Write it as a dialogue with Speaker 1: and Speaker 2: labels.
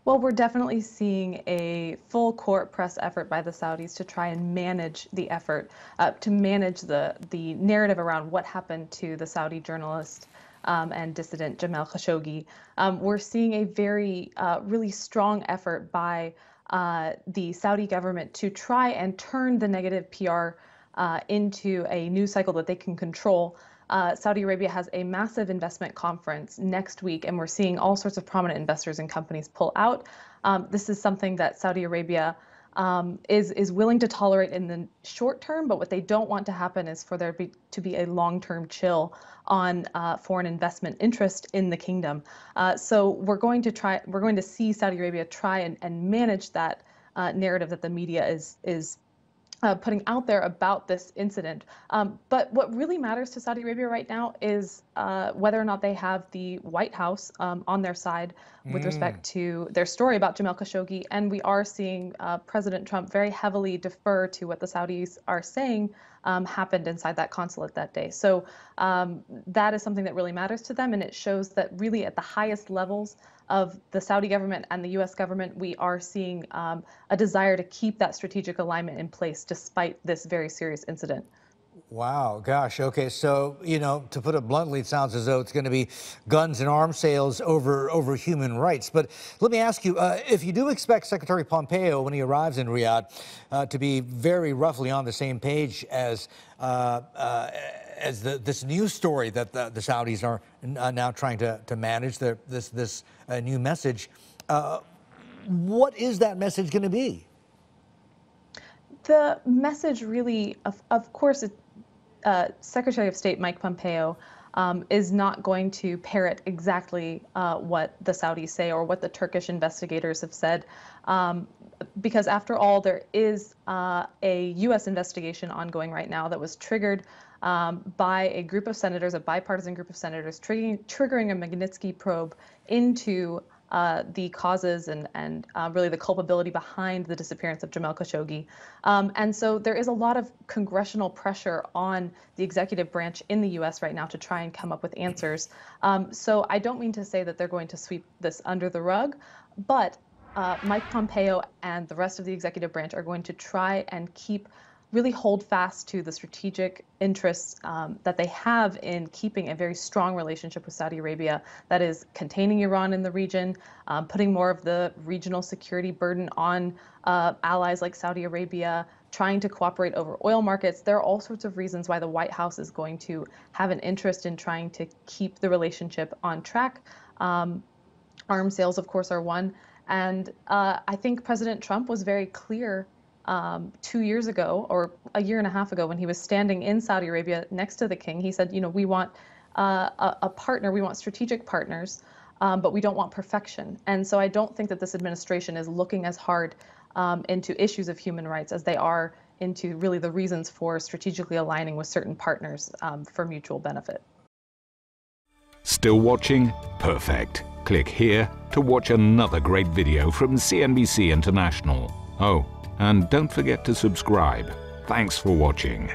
Speaker 1: Well, we're definitely seeing a full court press effort by the Saudis to try and manage the effort, to manage the narrative around what happened to the Saudi journalist and dissident Jamal Khashoggi. We're seeing a very, really strong effort by the Saudi government to try and turn the negative PR into a news cycle that they can control. Saudi Arabia has a massive investment conference next week, and we're seeing all sorts of prominent investors and companies pull out. This is something that Saudi Arabia is willing to tolerate in the short term, but what they don't want to happen is for there to be a long-term chill on foreign investment interest in the kingdom. So we're going to see Saudi Arabia try and manage that narrative that the media is putting out there about this incident. But what really matters to Saudi Arabia right now is whether or not they have the White House on their side with respect to their story about Jamal Khashoggi. And we are seeing President Trump very heavily defer to what the Saudis are saying happened inside that consulate that day. So that is something that really matters to them. And it shows that really at the highest levels of the Saudi government and the U.S. government, we are seeing a desire to keep that strategic alignment in place despite this very serious incident.
Speaker 2: Wow, gosh. Okay, so, to put it bluntly, it sounds as though it's going to be guns and arms sales over human rights. But let me ask you, if you do expect Secretary Pompeo, when he arrives in Riyadh, to be very roughly on the same page as this news story that the Saudis are now trying to manage, this new message, what is that message going to be?
Speaker 1: The message really, of course, Secretary of State Mike Pompeo is not going to parrot exactly what the Saudis say or what the Turkish investigators have said, because after all, there is a U.S. investigation ongoing right now that was triggered by a group of senators, a bipartisan group of senators, triggering a Magnitsky probe into the causes and really the culpability behind the disappearance of Jamal Khashoggi. And so there is a lot of congressional pressure on the executive branch in the U.S. right now to try and come up with answers. So I don't mean to say that they're going to sweep this under the rug, but Mike Pompeo and the rest of the executive branch are going to try and really hold fast to the strategic interests that they have in keeping a very strong relationship with Saudi Arabia, that is containing Iran in the region, putting more of the regional security burden on allies like Saudi Arabia, trying to cooperate over oil markets. There are all sorts of reasons why the White House is going to have an interest in trying to keep the relationship on track. Arms sales, of course, are one. And I think President Trump was very clear 2 years ago or a year and a half ago when he was standing in Saudi Arabia next to the king. He said, we want a partner, we want strategic partners, but we don't want perfection. And so I don't think that this administration is looking as hard into issues of human rights as they are into really the reasons for strategically aligning with certain partners for mutual benefit.
Speaker 3: Still watching? Perfect. Click here to watch another great video from CNBC International. Oh, and don't forget to subscribe. Thanks for watching.